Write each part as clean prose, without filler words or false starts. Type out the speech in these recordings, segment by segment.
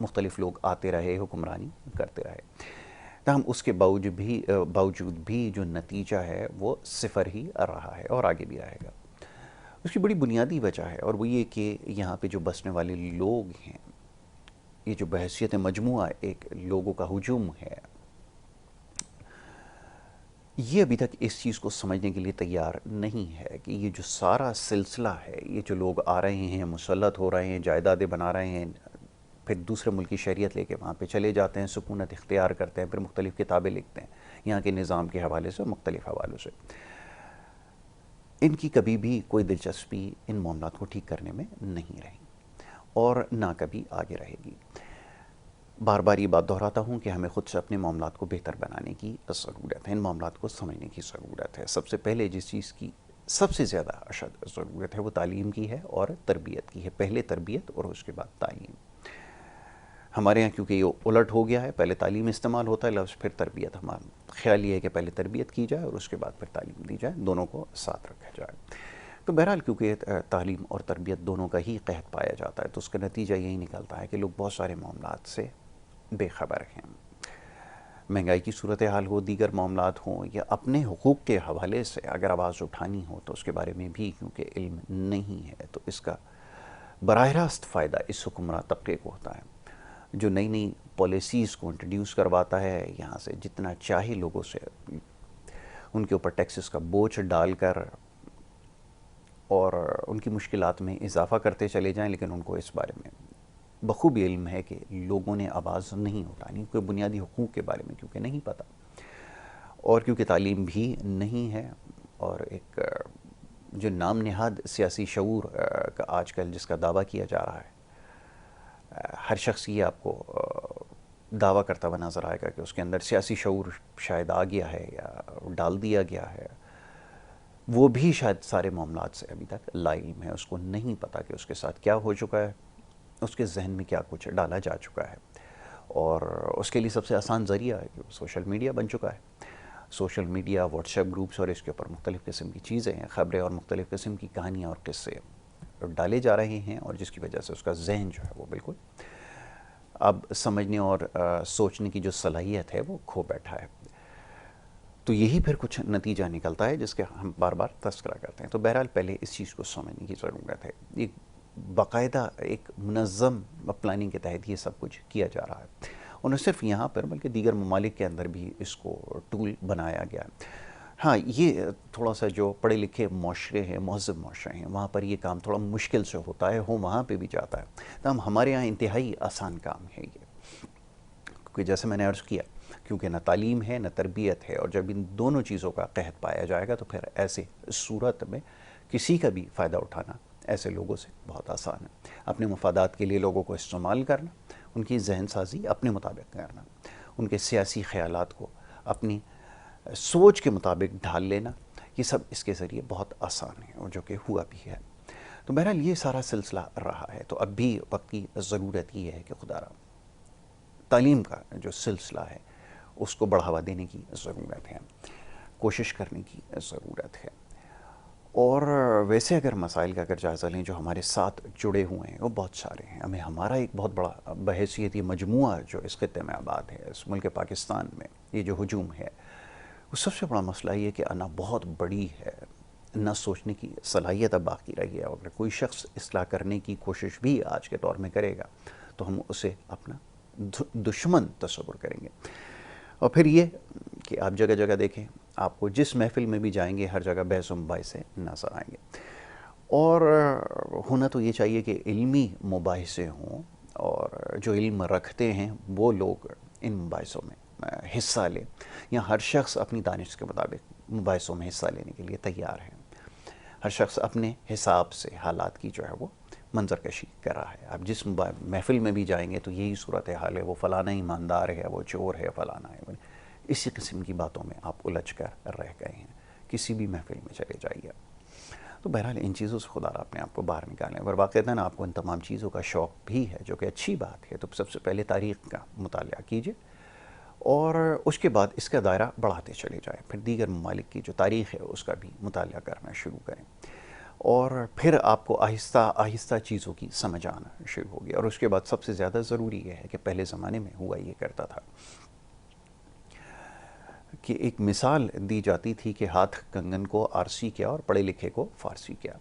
مختلف لوگ آتے رہے، حکمرانی کرتے رہے، تاہم اس کے باوجود بھی جو نتیجہ ہے وہ صفر ہی رہا ہے اور آگے بھی رہے گا۔ اس کی بڑی بنیادی وجہ ہے، اور وہ یہ کہ یہاں پہ جو بسنے والے لوگ ہیں، یہ جو بحیثیت مجموعہ ایک لوگوں کا ہجوم ہے، یہ ابھی تک اس چیز کو سمجھنے کے لیے تیار نہیں ہے کہ یہ جو سارا سلسلہ ہے، یہ جو لوگ آ رہے ہیں، مسلط ہو رہے ہیں، جائیدادیں بنا رہے ہیں، پھر دوسرے ملک کی شہریت لے کے وہاں پہ چلے جاتے ہیں، سکونت اختیار کرتے ہیں، پھر مختلف کتابیں لکھتے ہیں یہاں کے نظام کے حوالے سے، مختلف حوالوں سے، ان کی کبھی بھی کوئی دلچسپی ان معاملات کو ٹھیک کرنے میں نہیں رہی اور نہ کبھی آگے رہے گی۔ بار بار یہ بات دہراتا ہوں کہ ہمیں خود سے اپنے معاملات کو بہتر بنانے کی ضرورت ہے، ان معاملات کو سمجھنے کی ضرورت ہے۔ سب سے پہلے جس چیز کی سب سے زیادہ اشد ضرورت ہے وہ تعلیم کی ہے اور تربیت کی ہے، پہلے تربیت اور اس کے بعد تعلیم۔ ہمارے ہاں کیونکہ یہ الٹ ہو گیا ہے، پہلے تعلیم استعمال ہوتا ہے لفظ، پھر تربیت۔ ہمارا خیال یہ ہے کہ پہلے تربیت کی جائے اور اس کے بعد پھر تعلیم دی جائے، دونوں کو ساتھ رکھا جائے۔ تو بہرحال کیونکہ تعلیم اور تربیت دونوں کا ہی قحط پایا جاتا ہے، تو اس کا نتیجہ یہی نکلتا ہے کہ لوگ بہت سارے معاملات سے بے خبر ہیں۔ مہنگائی کی صورتحال ہو، دیگر معاملات ہوں، یا اپنے حقوق کے حوالے سے اگر آواز اٹھانی ہو تو اس کے بارے میں بھی کیونکہ علم نہیں ہے، تو اس کا براہ راست فائدہ اس حکمراں طبقے کو ہوتا ہے جو نئی نئی پالیسیز کو انٹروڈیوس کرواتا ہے، یہاں سے جتنا چاہے لوگوں سے ان کے اوپر ٹیکسز کا بوجھ ڈال کر اور ان کی مشکلات میں اضافہ کرتے چلے جائیں، لیکن ان کو اس بارے میں بخوبی علم ہے کہ لوگوں نے آواز نہیں اٹھانی، کیونکہ بنیادی حقوق کے بارے میں کیونکہ نہیں پتہ، اور کیونکہ تعلیم بھی نہیں ہے، اور ایک جو نام نہاد سیاسی شعور کا آج کل جس کا دعویٰ کیا جا رہا ہے، ہر شخص یہ آپ کو دعویٰ کرتا ہوا نظر آئے گا کہ اس کے اندر سیاسی شعور شاید آ گیا ہے یا ڈال دیا گیا ہے، وہ بھی شاید سارے معاملات سے ابھی تک لا علم ہے، اس کو نہیں پتہ کہ اس کے ساتھ کیا ہو چکا ہے، اس کے ذہن میں کیا کچھ ڈالا جا چکا ہے، اور اس کے لیے سب سے آسان ذریعہ ہے کہ سوشل میڈیا بن چکا ہے۔ Social media, what's app groups اور اس کے اوپر مختلف قسم کی چیزیں ہیں، خبریں اور مختلف قسم کی کہانیاں اور قصے ڈالے جا رہے ہیں، اور جس کی وجہ سے اس کا ذہن جو ہے وہ بالکل اب سمجھنے اور سوچنے کی جو صلاحیت ہے وہ کھو بیٹھا ہے۔ تو یہی پھر کچھ نتیجہ نکلتا ہے جس کے ہم بار بار تذکرہ کرتے ہیں۔ تو بہرحال پہلے اس چیز کو سمجھنے کی ضرورت ہے، ایک باقاعدہ ایک منظم پلاننگ کے تحت یہ سب کچھ کیا جا رہا ہے، اور نہ صرف یہاں پر بلکہ دیگر ممالک کے اندر بھی اس کو ٹول بنایا گیا ہے۔ ہاں، یہ تھوڑا سا جو پڑھے لکھے معاشرے ہیں، مہذب معاشرے ہیں، وہاں پر یہ کام تھوڑا مشکل سے ہوتا ہے، وہاں پہ بھی جاتا ہے، تاہم ہمارے یہاں انتہائی آسان کام ہے یہ، کیونکہ جیسے میں نے عرض کیا، کیونکہ نہ تعلیم ہے نہ تربیت ہے، اور جب ان دونوں چیزوں کا قحط پایا جائے گا تو پھر ایسے صورت میں کسی کا بھی فائدہ اٹھانا ایسے لوگوں سے بہت آسان ہے۔ اپنے مفادات کے لیے لوگوں کو استعمال کرنا، ان کی ذہن سازی اپنے مطابق کرنا، ان کے سیاسی خیالات کو اپنی سوچ کے مطابق ڈھال لینا، یہ سب اس کے ذریعے بہت آسان ہے، اور جو کہ ہوا بھی ہے۔ تو بہرحال یہ سارا سلسلہ رہا ہے، تو اب بھی وقت کی ضرورت یہ ہے کہ خدا را تعلیم کا جو سلسلہ ہے اس کو بڑھاوا دینے کی ضرورت ہے، کوشش کرنے کی ضرورت ہے۔ اور ویسے اگر مسائل کا اگر جائزہ لیں جو ہمارے ساتھ جڑے ہوئے ہیں وہ بہت سارے ہیں، ہمیں ہمارا ایک بہت بڑا بحیثیت یہ مجموعہ جو اس خطے میں آباد ہے، اس ملک پاکستان میں یہ جو ہجوم ہے، وہ سب سے بڑا مسئلہ یہ کہ انا بہت بڑی ہے، نہ سوچنے کی صلاحیت اب باقی رہی ہے، اور اگر کوئی شخص اصلاح کرنے کی کوشش بھی آج کے دور میں کرے گا تو ہم اسے اپنا دشمن تصور کریں گے۔ اور پھر یہ کہ آپ جگہ جگہ دیکھیں، آپ کو جس محفل میں بھی جائیں گے ہر جگہ بحث و مباحثے نظر آئیں گے، اور ہونا تو یہ چاہیے کہ علمی مباحثے ہوں، اور جو علم رکھتے ہیں وہ لوگ ان مباحثوں میں حصہ لیں، یا ہر شخص اپنی دانش کے مطابق مباحثوں میں حصہ لینے کے لیے تیار ہے، ہر شخص اپنے حساب سے حالات کی جو ہے وہ منظر کشی کر رہا ہے۔ آپ جس محفل میں بھی جائیں گے تو یہی صورتحال ہے، وہ فلانا ایماندار ہے، وہ چور ہے، فلانا ہے، اسی قسم کی باتوں میں آپ الجھ کر رہ گئے ہیں، کسی بھی محفل میں چلے جائیے۔ تو بہرحال ان چیزوں سے خدا را اپنے آپ کو باہر نکالیں، اگر واقعتاً آپ کو ان تمام چیزوں کا شوق بھی ہے جو کہ اچھی بات ہے، تو سب سے پہلے تاریخ کا مطالعہ کیجیے، اور اس کے بعد اس کا دائرہ بڑھاتے چلے جائیں، پھر دیگر ممالک کی جو تاریخ ہے اس کا بھی مطالعہ کرنا شروع کریں، اور پھر آپ کو آہستہ آہستہ چیزوں کی سمجھ آنا شروع ہوگی. اور اس کے بعد سب سے زیادہ ضروری یہ ہے کہ پہلے زمانے میں ہوا یہ کرتا تھا کہ ایک مثال دی جاتی تھی کہ ہاتھ کنگن کو آرسی کیا اور پڑھے لکھے کو فارسی کیا.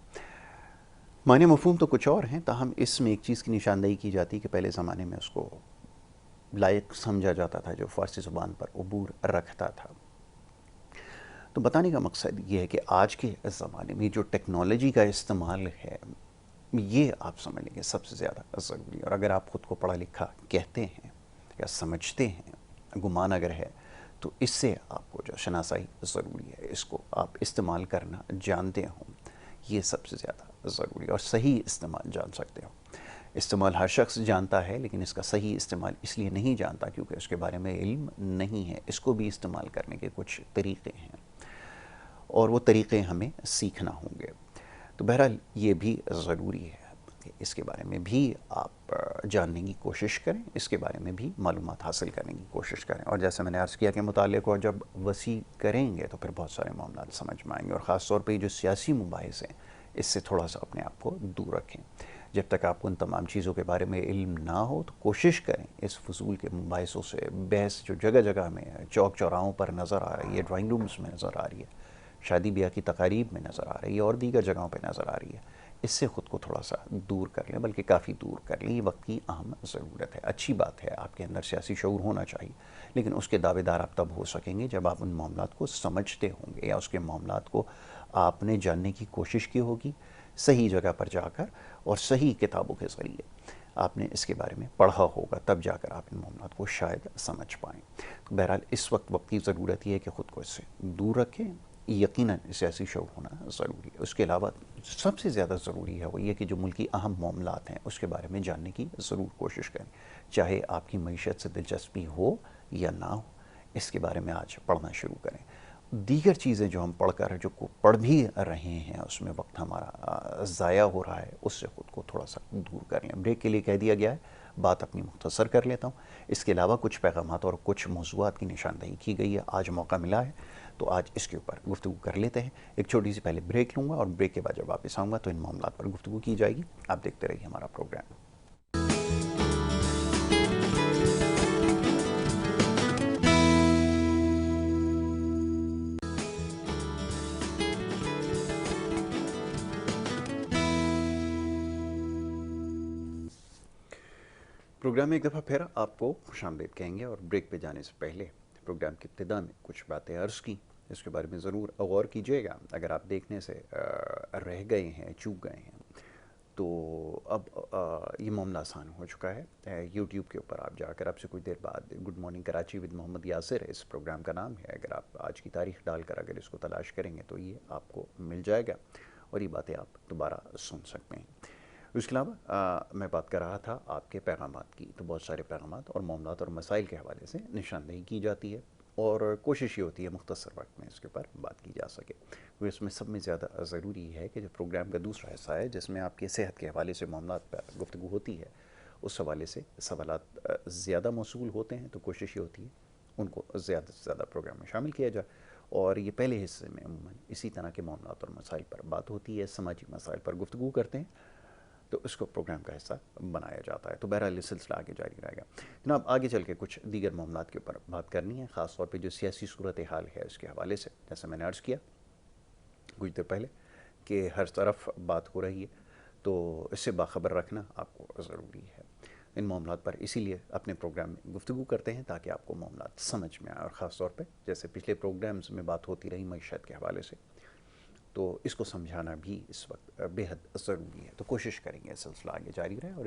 معنی مفہوم تو کچھ اور ہیں، تاہم اس میں ایک چیز کی نشاندہی کی جاتی کہ پہلے زمانے میں اس کو لائق سمجھا جاتا تھا جو فارسی زبان پر عبور رکھتا تھا. تو بتانے کا مقصد یہ ہے کہ آج کے زمانے میں جو ٹیکنالوجی کا استعمال ہے یہ آپ سمجھ لیں گے سب سے زیادہ ضروری ہے. اور اگر آپ خود کو پڑھا لکھا کہتے ہیں یا سمجھتے ہیں، گمان اگر ہے، تو اس سے آپ کو جو شناسائی ضروری ہے، اس کو آپ استعمال کرنا جانتے ہوں، یہ سب سے زیادہ ضروری ہے. اور صحیح استعمال جان سکتے ہو. استعمال ہر شخص جانتا ہے، لیکن اس کا صحیح استعمال اس لیے نہیں جانتا کیونکہ اس کے بارے میں علم نہیں ہے. اس کو بھی استعمال کرنے کے کچھ طریقے ہیں اور وہ طریقے ہمیں سیکھنا ہوں گے. تو بہرحال یہ بھی ضروری ہے کہ اس کے بارے میں بھی آپ جاننے کی کوشش کریں، اس کے بارے میں بھی معلومات حاصل کرنے کی کوشش کریں. اور جیسے میں نے عرض کیا کہ مطالعے کو جب وسیع کریں گے تو پھر بہت سارے معاملات سمجھ میں آئیں گے. اور خاص طور پہ جو سیاسی مباحث ہیں اس سے تھوڑا سا اپنے آپ کو دور رکھیں. جب تک آپ کو ان تمام چیزوں کے بارے میں علم نہ ہو تو کوشش کریں اس فضول کے مباحثوں سے، بحث جو جگہ جگہ میں چوک چوراہوں پر نظر آ رہی ہے، ڈرائنگ رومز میں نظر آ رہی ہے، شادی بیاہ کی تقاریب میں نظر آ رہی ہے اور دیگر جگہوں پہ نظر آ رہی ہے، اس سے خود کو تھوڑا سا دور کر لیں، بلکہ کافی دور کر لیں. یہ وقت کی اہم ضرورت ہے. اچھی بات ہے، آپ کے اندر سیاسی شعور ہونا چاہیے، لیکن اس کے دعوے دار آپ تب ہو سکیں گے جب آپ ان معاملات کو سمجھتے ہوں گے یا اس کے معاملات کو آپ نے جاننے کی کوشش کی ہوگی صحیح جگہ پر جا کر اور صحیح کتابوں کے ذریعے آپ نے اس کے بارے میں پڑھا ہوگا، تب جا کر آپ ان معاملات کو شاید سمجھ پائیں. تو بہرحال اس وقت کی ضرورت یہ ہے کہ خود کو اس سے دور رکھیں. یقیناً سیاسی شعور ہونا ضروری ہے. اس کے علاوہ سب سے زیادہ ضروری ہے وہ یہ کہ جو ملکی اہم معاملات ہیں اس کے بارے میں جاننے کی ضرور کوشش کریں، چاہے آپ کی معیشت سے دلچسپی ہو یا نہ ہو. اس کے بارے میں آج پڑھنا شروع کریں. دیگر چیزیں جو ہم پڑھ بھی رہے ہیں اس میں وقت ہمارا ضائع ہو رہا ہے، اس سے خود کو تھوڑا سا دور کر لیں. بریک کے لیے کہہ دیا گیا ہے، بات اپنی مختصر کر لیتا ہوں. اس کے علاوہ کچھ پیغامات اور کچھ موضوعات کی نشاندہی کی گئی ہے. آج موقع ملا ہے تو آج اس کے اوپر گفتگو کر لیتے ہیں. ایک چھوٹی سی پہلے بریک لوں گا اور بریک کے بعد جب واپس آؤں گا تو ان معاملات پر گفتگو کی جائے گی. آپ دیکھتے رہیے ہمارا پروگرام. پروگرام میں ایک دفعہ پھر آپ کو خوش آمدید کہیں گے. اور بریک پہ جانے سے پہلے پروگرام کی ابتدا میں کچھ باتیں عرض کی، اس کے بارے میں ضرور غور کیجیے گا. اگر آپ دیکھنے سے رہ گئے ہیں، چوک گئے ہیں، تو اب یہ معاملہ آسان ہو چکا ہے. یوٹیوب کے اوپر آپ جا کر آپ سے کچھ دیر بعد good morning Karachi with Muhammad Yasir اس پروگرام کا نام ہے. اگر آپ آج کی تاریخ ڈال کر اگر اس کو تلاش کریں گے تو یہ آپ کو مل جائے گا اور یہ باتیں آپ دوبارہ سن سکتے ہیں. اس کے علاوہ میں بات کر رہا تھا آپ کے پیغامات کی. تو بہت سارے پیغامات اور معاملات اور مسائل کے حوالے سے نشاندہی کی جاتی ہے اور کوشش یہ ہوتی ہے مختصر وقت میں اس کے اوپر بات کی جا سکے. وہ اس میں سب میں زیادہ ضروری ہے کہ جو پروگرام کا دوسرا حصہ ہے جس میں آپ کی صحت کے حوالے سے معاملات پر گفتگو ہوتی ہے، اس حوالے سے سوالات زیادہ موصول ہوتے ہیں، تو کوشش یہ ہوتی ہے ان کو زیادہ سے زیادہ پروگرام میں شامل کیا جائے. اور یہ پہلے حصے میں عموماً اسی طرح کے معاملات اور مسائل پر بات ہوتی ہے، سماجی مسائل پر گفتگو کرتے ہیں، تو اس کو پروگرام کا حصہ بنایا جاتا ہے. تو بہرحال یہ سلسلہ آگے جاری رہے گا. جناب آگے چل کے کچھ دیگر معاملات کے اوپر بات کرنی ہے، خاص طور پہ جو سیاسی صورتحال ہے اس کے حوالے سے. جیسے میں نے عرض کیا کچھ دیر پہلے کہ ہر طرف بات ہو رہی ہے، تو اس سے باخبر رکھنا آپ کو ضروری ہے. ان معاملات پر اسی لیے اپنے پروگرام میں گفتگو کرتے ہیں تاکہ آپ کو معاملات سمجھ میں آئے. اور خاص طور پہ جیسے پچھلے پروگرامز میں بات ہوتی رہی معیشت کے حوالے سے، تو اس کو سمجھانا بھی اس وقت بے حد ضروری ہے. تو کوشش کریں گے سلسلہ آگے جاری رہے. اور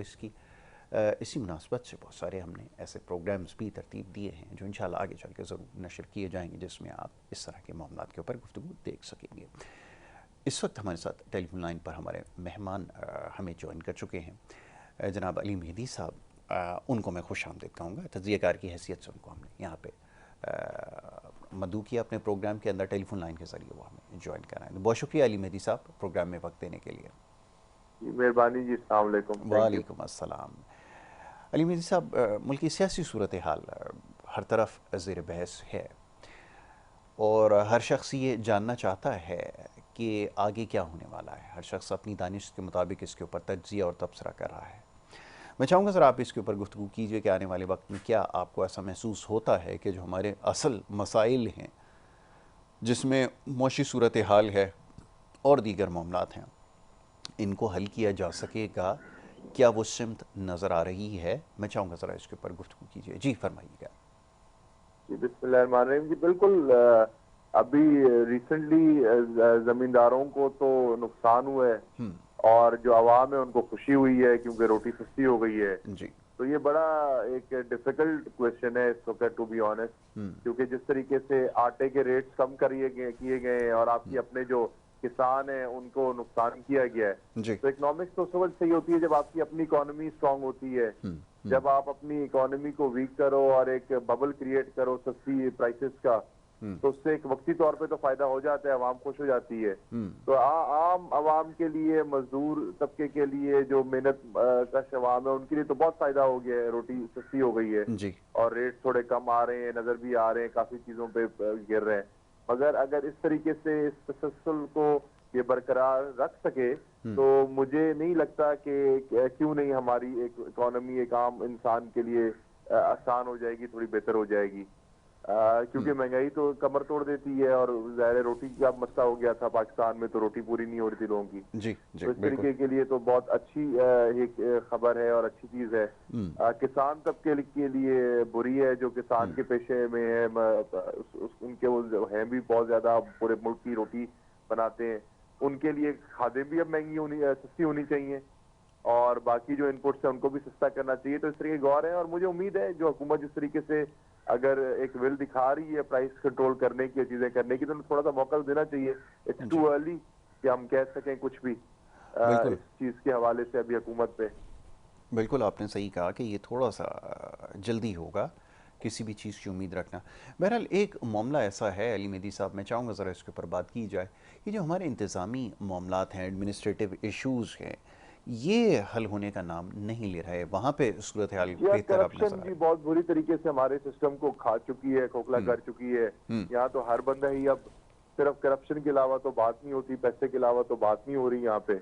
اسی مناسبت سے بہت سارے ہم نے ایسے پروگرامز بھی ترتیب دیے ہیں جو انشاءاللہ آگے چل کے ضرور نشر کیے جائیں گے، جس میں آپ اس طرح کے معاملات کے اوپر گفتگو دیکھ سکیں گے. اس وقت ہمارے ساتھ ٹیلی فون لائن پر ہمارے مہمان ہمیں جوائن کر چکے ہیں، جناب علی مہدی صاحب. ان کو میں خوش آمدید کہوں گا. تجزیہ کار کی حیثیت سے ان کو ہم نے یہاں پہ مدعو کیا اپنے پروگرام کے اندر ٹیلی فون لائن کے ذریعے وہ ہمیں جوائن کرائیں. بہت شکریہ علی مہدی صاحب پروگرام میں وقت دینے کے لیے. جی مہربانی جی، السلام علیکم. Thank you. وعلیکم السلام. علی مہدی صاحب، ملکی سیاسی صورتحال ہر طرف زیر بحث ہے اور ہر شخص یہ جاننا چاہتا ہے کہ آگے کیا ہونے والا ہے. ہر شخص اپنی دانش کے مطابق اس کے اوپر تجزیہ اور تبصرہ کر رہا ہے. میں چاہوں گا سر آپ اس کے اوپر گفتگو کیجئے کہ آنے والے وقت میں کیا آپ کو ایسا محسوس ہوتا ہے کہ جو ہمارے اصل مسائل ہیں جس میں معاشی صورتحال ہے اور دیگر معاملات ہیں ان کو حل کیا جا سکے گا, کیا وہ سمت نظر آ رہی ہے؟ میں چاہوں گا ذرا اس کے اوپر گفتگو کیجئے. جی فرمائیے گا. جی بسم اللہ الرحمن الرحیم. جی بالکل, ابھی ریسنٹلی زمینداروں کو تو نقصان ہوا ہے اور جو عوام ہے ان کو خوشی ہوئی ہے کیونکہ روٹی سستی ہو گئی ہے. جی تو یہ بڑا ایک ڈیفیکلٹ کویشچن ہے اس وقت ٹو بی آنیسٹ, کیونکہ جس طریقے سے آٹے کے ریٹس کم کیے گئے ہیں اور آپ کی اپنے جو کسان ہیں ان کو نقصان کیا گیا ہے. جی تو اکنامکس تو اس وقت صحیح ہوتی ہے جب آپ کی اپنی اکانومی اسٹرانگ ہوتی ہے. جب آپ اپنی اکانومی کو ویک کرو اور ایک ببل کریٹ کرو سستی پرائسز کا, تو اس سے ایک وقتی طور پہ تو فائدہ ہو جاتا ہے, عوام خوش ہو جاتی ہے. تو عام عوام کے لیے, مزدور طبقے کے لیے, جو محنت کش عوام ہے ان کے لیے تو بہت فائدہ ہو گیا ہے, روٹی سستی ہو گئی ہے جی اور ریٹ تھوڑے کم آ رہے ہیں, نظر بھی آ رہے ہیں, کافی چیزوں پہ گر رہے ہیں. مگر اگر اس طریقے سے اس تسلسل کو یہ برقرار رکھ سکے تو مجھے نہیں لگتا کہ کیوں نہیں ہماری ایک اکانومی ایک عام انسان کے لیے آسان ہو جائے گی, تھوڑی بہتر ہو جائے گی. کیونکہ مہنگائی تو کمر توڑ دیتی ہے اور ظاہر روٹی کا مسئلہ ہو گیا تھا پاکستان میں, تو روٹی پوری نہیں ہو رہی تھی لوگوں کی. جی جی تو اس بالکل. طریقے کے لیے تو بہت اچھی ایک خبر ہے اور اچھی چیز ہے. کسان طبقے کے لیے بری ہے, جو کسان کے پیشے میں ہے, ان کے وہ ہیں بھی بہت زیادہ, پورے ملک کی روٹی بناتے ہیں. ان کے لیے کھادیں بھی اب سستی ہونی چاہیے اور باقی جو ان پٹس ہیں ان کو بھی سستا کرنا چاہیے. تو اس طریقے غور ہے اور مجھے امید ہے جو حکومت جس طریقے سے اگر ایک ول دکھا رہی ہے پرائس کنٹرول کرنے کی, چیزیں کرنے کی, تو تھوڑا سا موقع دینا چاہیے. اٹس ٹو ارلی کہ ہم کہہ سکیں کچھ بھی بالکل اس چیز کے حوالے سے ابھی حکومت پہ. بالکل آپ نے صحیح کہا کہ یہ تھوڑا سا جلدی ہوگا کسی بھی چیز کی امید رکھنا. بہرحال ایک معاملہ ایسا ہے علی مہدی صاحب, میں چاہوں گا ذرا اس کے اوپر بات کی جائے. یہ جو ہمارے انتظامی معاملات ہیں, ایڈمنسٹریٹو ایشوز ہیں, یہ حل ہونے کا نام نہیں لے رہا ہے. وہاں پہ صورتحال بہتر اب نظر کرپشن آ بھی رہی بہت بری طریقے سے ہمارے سسٹم کو کھا چکی ہے, کھوکھلا کر چکی ہے. یہاں تو ہر بندہ ہی اب صرف کرپشن کے علاوہ تو بات نہیں ہوتی, پیسے کے علاوہ تو بات نہیں ہو رہی یہاں پہ.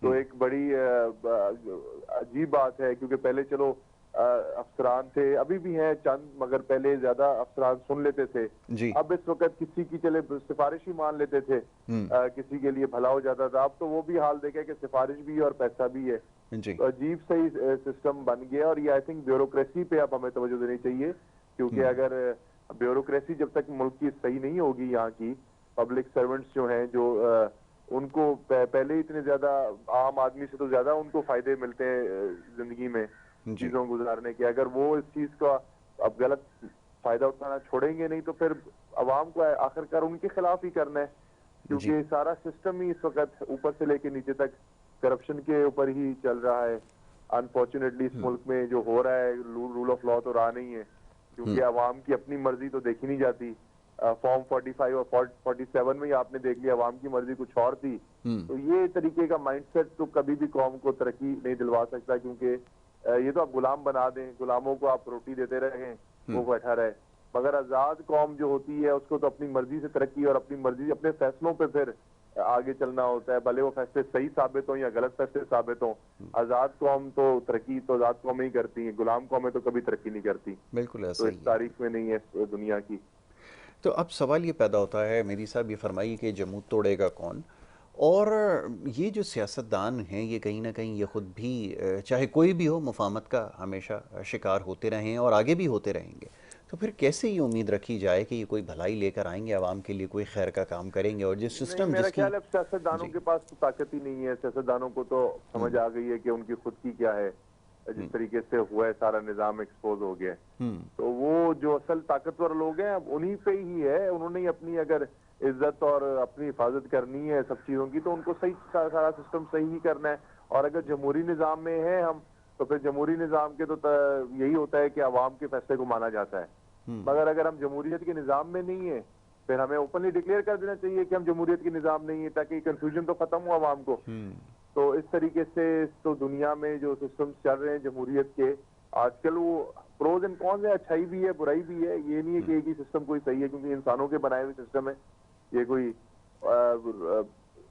تو ایک بڑی عجیب بات ہے, کیونکہ پہلے چلو افسران تھے, ابھی بھی ہیں چند, مگر پہلے زیادہ افسران سن لیتے تھے. جی اب اس وقت کسی کی چلے سفارش ہی مان لیتے تھے, کسی کے لیے بھلا ہو جاتا تھا. اب تو وہ بھی حال دیکھے کہ سفارش بھی ہے اور پیسہ بھی ہے. جی تو عجیب صحیح سسٹم بن گیا, اور یہ آئی تھنک بیوروکریسی پہ اب ہمیں توجہ دینی چاہیے. کیونکہ اگر بیوروکریسی جب تک ملک کی صحیح نہیں ہوگی, یہاں کی پبلک سرونٹس جو ہیں, جو ان کو پہلے اتنے زیادہ عام آدمی سے تو زیادہ ان کو فائدے ملتے ہیں زندگی میں جی چیزوں گزارنے کے, اگر وہ اس چیز کا اب غلط فائدہ اٹھانا چھوڑیں گے نہیں تو پھر عوام کو آخرکار ان کے خلاف ہی کرنا ہے. جی کیونکہ سارا سسٹم ہی اس وقت اوپر سے لے کے نیچے تک کرپشن کے اوپر ہی چل رہا ہے. انفارچونیٹلی اس ملک میں جو ہو رہا ہے, رول آف لا تو رہا نہیں ہے, کیونکہ عوام کی اپنی مرضی تو دیکھی نہیں جاتی. فارم 45 اور 47 میں آپ نے دیکھ لیا عوام کی مرضی کچھ اور تھی. تو یہ طریقے کا مائنڈ سیٹ تو کبھی بھی قوم کو ترقی نہیں دلوا سکتا, کیونکہ یہ تو آپ غلام بنا دیں, غلاموں کو آپ روٹی دیتے رہیں, وہ بیٹھا رہے. مگر آزاد قوم جو ہوتی ہے اس کو تو اپنی مرضی سے ترقی اور اپنی مرضی اپنے فیصلوں پہ پھر آگے چلنا ہوتا ہے, بھلے وہ فیصلے صحیح ثابت ہوں یا غلط فیصلے ثابت ہوں. آزاد قوم تو ترقی تو آزاد قومیں ہی کرتی ہیں, غلام قومیں تو کبھی ترقی نہیں کرتی. بالکل تو ایسا اس ہی ہے. تاریخ میں نہیں ہے اس دنیا کی. تو اب سوال یہ پیدا ہوتا ہے میری صاحب, یہ فرمائیے کہ جمود توڑے گا کون؟ اور یہ جو سیاستدان ہیں یہ کہیں نہ کہیں یہ خود بھی چاہے کوئی بھی ہو مفاہمت کا ہمیشہ شکار ہوتے رہے ہیں اور آگے بھی ہوتے رہیں گے. تو پھر کیسے یہ امید رکھی جائے کہ یہ کوئی بھلائی لے کر آئیں گے, عوام کے لیے کوئی خیر کا کام کریں گے؟ اور جس نہیں, سسٹم میرا جس کی خیال ہے سیاستدانوں جی کے پاس تو طاقت ہی نہیں ہے. سیاستدانوں کو تو سمجھ آ گئی ہے کہ ان کی خود کی کیا ہے, جس طریقے سے ہوا ہے سارا نظام ایکسپوز ہو گیا ہے. تو وہ جو اصل طاقتور لوگ ہیں انہی پہ ہی ہے, انہوں نے اپنی اگر عزت اور اپنی حفاظت کرنی ہے سب چیزوں کی تو ان کو صحیح سارا سسٹم صحیح ہی کرنا ہے. اور اگر جمہوری نظام میں ہیں ہم تو پھر جمہوری نظام کے تو یہی ہوتا ہے کہ عوام کے فیصلے کو مانا جاتا ہے. مگر اگر ہم جمہوریت کے نظام میں نہیں ہیں پھر ہمیں اوپنلی ڈکلیئر کر دینا چاہیے کہ ہم جمہوریت کے نظام نہیں ہیں, تاکہ کنفیوژن تو ختم ہو عوام کو. تو اس طریقے سے تو دنیا میں جو سسٹمز چل رہے ہیں جمہوریت کے آج کل, وہ پروز اینڈ کونز ہے, اچھائی بھی ہے برائی بھی ہے. یہ نہیں ہے کہ ایک ہی سسٹم کوئی صحیح ہے, کیونکہ انسانوں کے بنائے ہوئے سسٹم ہے. یہ کوئی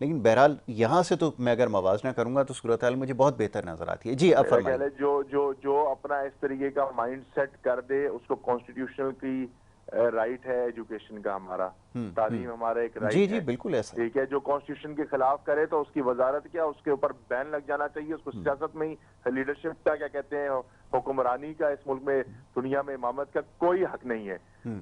لیکن بہرحال یہاں سے تو میں اگر موازنہ کروں گا تو صورتحال مجھے بہت بہتر نظر آتی ہے. جی آپ میرا خیال فرمائیں. ہے جو اپنا اس طریقے کا مائنڈ سیٹ کر دے, اس کو کانسٹیٹیوشنل کی رائٹ ہے ایجوکیشن کا, ہمارا تعلیم ہمارا ایک جی رائٹ جی ہے, بالکل ایسا ہے. ٹھیک ہے. جو کانسٹیٹیوشن کے خلاف کرے تو اس کی وزارت کیا, اس کے اوپر بین لگ جانا چاہیے, اس کو سیاست میں ہی لیڈرشپ کا کیا کہتے ہیں حکمرانی کا اس ملک میں دنیا میں امامت کا کوئی حق نہیں ہے.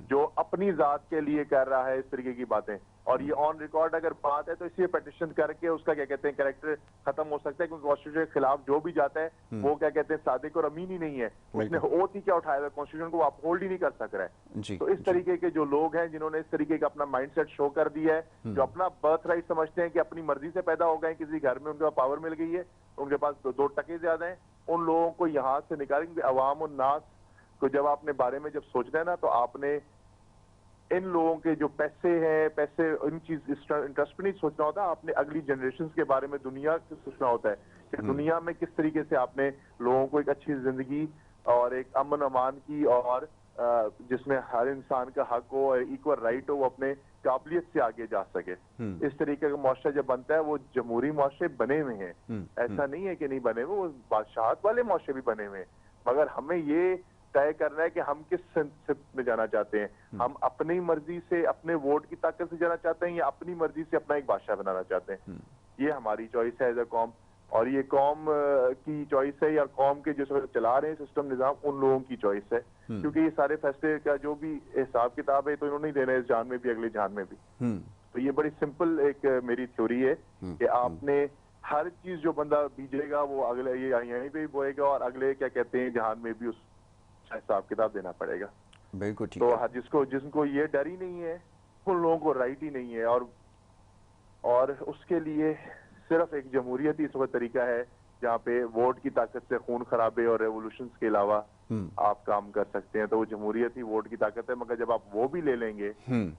جو اپنی ذات کے لیے کر رہا ہے اس طریقے کی باتیں, اور یہ آن ریکارڈ اگر بات ہے تو اس لیے پیٹیشن کر کے اس کا کیا کہتے ہیں کریکٹر ختم ہو سکتا ہے, کیونکہ کانسٹیٹیوشن کے خلاف جو بھی جاتا ہے وہ کیا کہتے ہیں صادق اور امین ہی نہیں ہے. اس نے اوتھ ہی کیا اٹھایا ہوا ہے, کانسٹیٹیوشن کو اپ ہولڈ ہی نہیں کر سک رہا ہے. جی تو اس طریقے کے جو لوگ ہیں جنہوں نے اس طریقے کا اپنا مائنڈ سیٹ شو کر دیا ہے, جو اپنا برتھ رائٹ سمجھتے ہیں کہ اپنی مرضی سے پیدا ہو گئے, کسی گھر میں ان کے پاس پاور مل گئی ہے, ان کے پاس 2 ٹکے زیادہ ہیں, ان لوگوں کو یہاں سے نکالیں. کیونکہ عوام الناس کو جب آپ نے بارے میں جب سوچنا ہے نا, تو آپ نے ان لوگوں کے جو پیسے ہیں, پیسے ان چیز انٹرسٹ پہ نہیں سوچنا ہوتا, آپ نے اگلی جنریشنز کے بارے میں دنیا سے سوچنا ہوتا ہے کہ دنیا میں کس طریقے سے آپ نے لوگوں کو ایک اچھی زندگی اور ایک امن امان کی, اور جس میں ہر انسان کا حق ہو, ایکول رائٹ ہو, وہ اپنے قابلیت سے آگے جا سکے. اس طریقے کا معاشرہ جب بنتا ہے, وہ جمہوری معاشرے بنے ہوئے ہیں, ایسا نہیں ہے کہ نہیں بنے ہوئے, وہ بادشاہت والے معاشرے بھی بنے ہوئے ہیں. مگر ہمیں یہ طے کرنا ہے کہ ہم کس سمت میں جانا چاہتے ہیں. ہم اپنی مرضی سے, اپنے ووٹ کی طاقت سے جانا چاہتے ہیں, یا اپنی مرضی سے اپنا ایک بادشاہ بنانا چاہتے ہیں. یہ ہماری چوائس ہے ایز اے قوم, اور یہ قوم کی چوائس ہے, یا قوم کے جو چلا رہے ہیں سسٹم نظام, ان لوگوں کی چوائس ہے. کیونکہ یہ سارے فیصلے کا جو بھی حساب کتاب ہے تو انہوں نے دینا ہے, اس جہان میں بھی اگلے جہان میں بھی. تو یہ بڑی سمپل ایک میری تھیوری ہے کہ آپ نے ہر چیز جو بندہ بیجے گا وہ اگلے یہیں پہ بھی بوئے گا, اور اگلے کیا کہتے ہیں جہان میں بھی اس حساب کتاب دینا پڑے گا. بالکل ٹھیک تو ہے. جس کو یہ ڈر ہی نہیں ہے, ان لوگوں کو رائٹ ہی نہیں ہے, اور اس کے لیے صرف ایک جمہوریت ہی اس وقت طریقہ ہے جہاں پہ ووٹ کی طاقت سے خون خرابے اور ریولوشنز کے علاوہ آپ کام کر سکتے ہیں. تو وہ جمہوریت ہی ووٹ کی طاقت ہے, مگر جب آپ وہ بھی لے لیں گے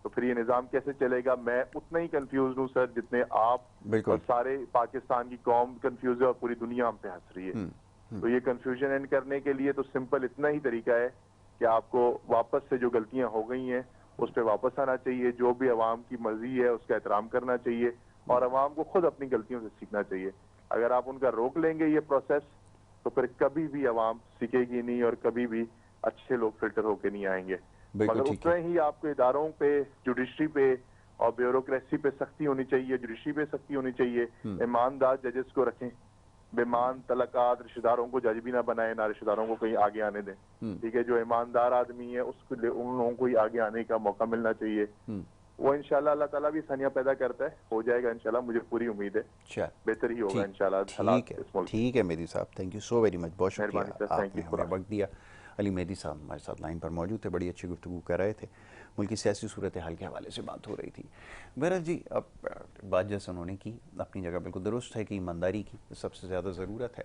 تو پھر یہ نظام کیسے چلے گا؟ میں اتنا ہی کنفیوز ہوں سر جتنے آپ اور سارے پاکستان کی قوم کنفیوز ہے, اور پوری دنیا ہم پہ ہنس رہی ہے. تو یہ کنفیوژن اینڈ کرنے کے لیے تو سمپل اتنا ہی طریقہ ہے کہ آپ کو واپس سے جو غلطیاں ہو گئی ہیں اس پہ واپس آنا چاہیے, جو بھی عوام کی مرضی ہے اس کا احترام کرنا چاہیے, اور عوام کو خود اپنی غلطیوں سے سیکھنا چاہیے. اگر آپ ان کا روک لیں گے یہ پروسیس, تو پھر کبھی بھی عوام سیکھے گی نہیں, اور کبھی بھی اچھے لوگ فلٹر ہو کے نہیں آئیں گے. مگر اتنا ہی آپ کے اداروں پہ, جوڈیشری پہ اور بیوروکریسی پہ سختی ہونی چاہیے, جوڈیشری پہ سختی ہونی چاہیے. ایماندار ججز کو رکھیں, بیمان طلقات رشتہ داروں کو جج بھی نہ بنائیں, نہ رشتہ داروں کو کہیں آگے آنے دیں. ٹھیک ہے, جو ایماندار آدمی ہے اس کو ان لوگوں کو ہی آگے آنے کا موقع ملنا چاہیے. وہ انشاءاللہ اللہ تعالیٰ بھی آسانیاں پیدا کرتا ہے, ہو جائے گا انشاءاللہ, مجھے پوری امید ہے بہتر ہی ہوگا انشاءاللہ حالات اس ملک. ٹھیک ہے مہدی صاحب, thank you so very much, بہت شکریہ, مہربانی سر, آپ نے ہمیں وقت دیا. علی مہدی صاحب ہمارے ساتھ لائن پر موجود تھے, بڑی اچھی گفتگو کر رہے تھے, ملکی سیاسی صورتحال کے حوالے سے بات ہو رہی تھی. بہرحال جی, اب بات جیسے انہوں نے کی اپنی جگہ بالکل درست ہے کہ ایمانداری کی سب سے زیادہ ضرورت ہے.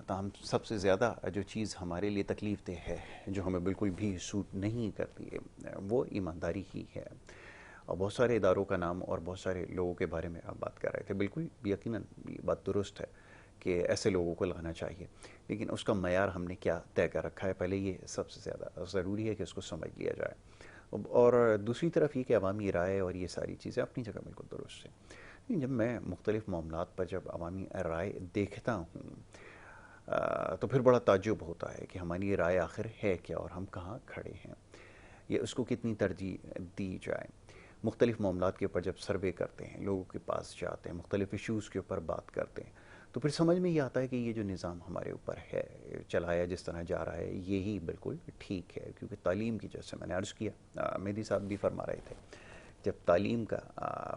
تاہم سب سے زیادہ جو چیز ہمارے لیے تکلیف دہ ہے, جو ہمیں بالکل بھی سوٹ نہیں کرتی ہے, وہ ایمانداری ہی ہے. اور بہت سارے اداروں کا نام اور بہت سارے لوگوں کے بارے میں آپ بات کر رہے تھے, بالکل یقیناً یہ بات درست ہے کہ ایسے لوگوں کو لانا چاہیے, لیکن اس کا معیار ہم نے کیا طے کر رکھا ہے, پہلے یہ سب سے زیادہ ضروری ہے کہ اس کو سمجھ لیا جائے. اور دوسری طرف یہ کہ عوامی رائے اور یہ ساری چیزیں اپنی جگہ بالکل درست ہیں. جب میں مختلف معاملات پر جب عوامی رائے دیکھتا ہوں تو پھر بڑا تعجب ہوتا ہے کہ ہماری یہ رائے آخر ہے کیا, اور ہم کہاں کھڑے ہیں, یا اس کو کتنی ترجیح دی جائے. مختلف معاملات کے اوپر جب سروے کرتے ہیں, لوگوں کے پاس جاتے ہیں, مختلف ایشوز کے اوپر بات کرتے ہیں, تو پھر سمجھ میں یہ آتا ہے کہ یہ جو نظام ہمارے اوپر ہے, چلایا جس طرح جا رہا ہے, یہی بالکل ٹھیک ہے. کیونکہ تعلیم کی, جیسے میں نے عرض کیا, مہدی صاحب بھی فرما رہے تھے, جب تعلیم کا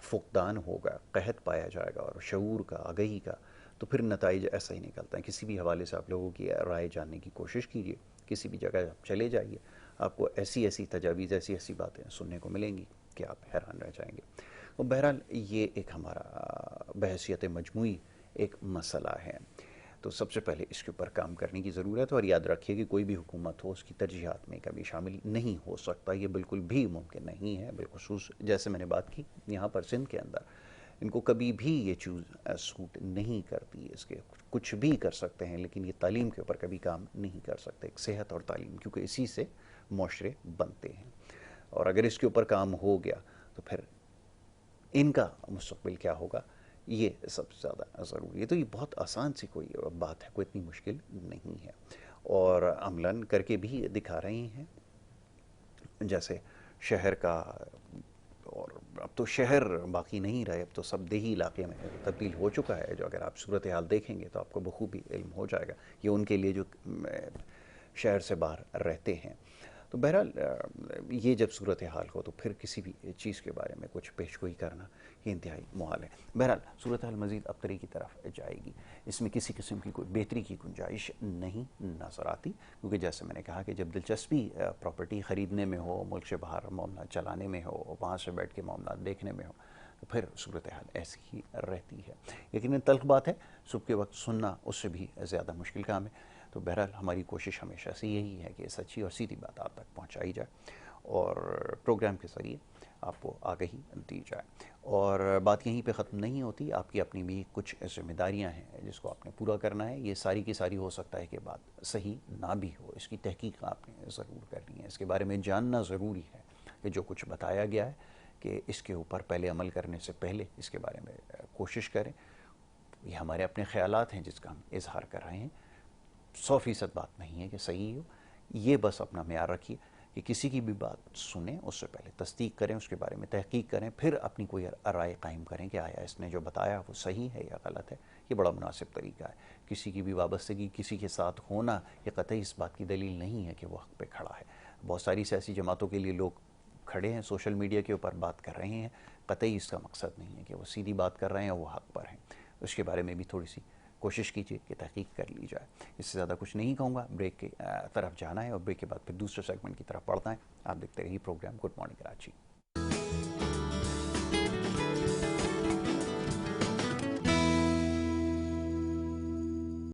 فقدان ہوگا, قحط پایا جائے گا, اور شعور کا, آگہی کا, تو پھر نتائج ایسا ہی نکلتا ہے. کسی بھی حوالے سے آپ لوگوں کی رائے جاننے کی کوشش کیجیے, کسی بھی جگہ آپ چلے جائیے, آپ کو ایسی ایسی تجاویز, ایسی ایسی باتیں سننے کو ملیں گی کہ آپ حیران رہ جائیں گے. اور بہرحال یہ ایک ہمارا بحیثیت مجموعی ایک مسئلہ ہے, تو سب سے پہلے اس کے اوپر کام کرنے کی ضرورت ہے. اور یاد رکھیے کہ کوئی بھی حکومت ہو, اس کی ترجیحات میں کبھی شامل نہیں ہو سکتا, یہ بالکل بھی ممکن نہیں ہے. بالخصوص جیسے میں نے بات کی یہاں پر سندھ کے اندر, ان کو کبھی بھی یہ چیز سوٹ نہیں کرتی. اس کے کچھ بھی کر سکتے ہیں, لیکن یہ تعلیم کے اوپر کبھی کام نہیں کر سکتے, ایک صحت اور تعلیم, کیونکہ اسی سے معاشرے بنتے ہیں. اور اگر اس کے اوپر کام ہو گیا تو پھر ان کا مستقبل کیا ہوگا، یہ سب سے زیادہ ضروری ہے۔ تو یہ بہت آسان سی کوئی بات ہے، کوئی اتنی مشکل نہیں ہے، اور عملاً کر کے بھی دکھا رہے ہیں۔ جیسے شہر کا، اور اب تو شہر باقی نہیں رہے، اب تو سب دیہی علاقے میں تبدیل ہو چکا ہے، جو اگر آپ صورتحال دیکھیں گے تو آپ کو بخوبی علم ہو جائے گا، یہ ان کے لیے جو شہر سے باہر رہتے ہیں۔ تو بہرحال یہ جب صورتحال ہو تو پھر کسی بھی چیز کے بارے میں کچھ پیش گوئی کرنا یہ انتہائی محال ہے۔ بہرحال صورتحال مزید ابتری کی طرف جائے گی، اس میں کسی قسم کی کوئی بہتری کی گنجائش نہیں نظر آتی، کیونکہ جیسے میں نے کہا کہ جب دلچسپی پراپرٹی خریدنے میں ہو، ملک سے باہر معاملات چلانے میں ہو، وہاں سے بیٹھ کے معاملات دیکھنے میں ہو، تو پھر صورتحال ایسی ہی رہتی ہے۔ یقیناً تلخ بات ہے، صبح کے وقت سننا اس سے بھی زیادہ مشکل کام ہے۔ تو بہرحال ہماری کوشش ہمیشہ سے یہی ہے کہ سچی اور سیدھی بات آپ تک پہنچائی جائے، اور پروگرام کے ذریعے آپ کو آگہی دی جائے۔ اور بات یہیں پہ ختم نہیں ہوتی، آپ کی اپنی بھی کچھ ذمہ داریاں ہیں جس کو آپ نے پورا کرنا ہے۔ یہ ساری کی ساری ہو سکتا ہے کہ بات صحیح نہ بھی ہو، اس کی تحقیق آپ نے ضرور کرنی ہے، اس کے بارے میں جاننا ضروری ہے کہ جو کچھ بتایا گیا ہے کہ اس کے اوپر پہلے عمل کرنے سے پہلے اس کے بارے میں کوشش کریں۔ یہ ہمارے اپنے خیالات ہیں جس کا ہم اظہار کر رہے ہیں، 100% بات نہیں ہے کہ صحیح ہو۔ یہ بس اپنا معیار رکھیے کہ کسی کی بھی بات سنیں، اس سے پہلے تصدیق کریں، اس کے بارے میں تحقیق کریں، پھر اپنی کوئی رائے قائم کریں کہ آیا اس نے جو بتایا وہ صحیح ہے یا غلط ہے۔ یہ بڑا مناسب طریقہ ہے۔ کسی کی بھی وابستگی کسی کے ساتھ ہونا یہ قطعی اس بات کی دلیل نہیں ہے کہ وہ حق پہ کھڑا ہے۔ بہت ساری سیاسی جماعتوں کے لیے لوگ کھڑے ہیں، سوشل میڈیا کے اوپر بات کر رہے ہیں، قطعی اس کا مقصد نہیں ہے کہ وہ سیدھی بات کر رہے ہیں اور وہ حق پر ہیں۔ اس کے بارے میں بھی تھوڑی سی کوشش کیجیے کہ تحقیق کر لی جائے۔ اس سے زیادہ کچھ نہیں کہوں گا، بریک کی طرف جانا ہے، اور بریک کے بعد پھر دوسرے سیگمنٹ کی طرف بڑھنا ہے۔ آپ دیکھتے رہیے پروگرام گڈ مارننگ کراچی۔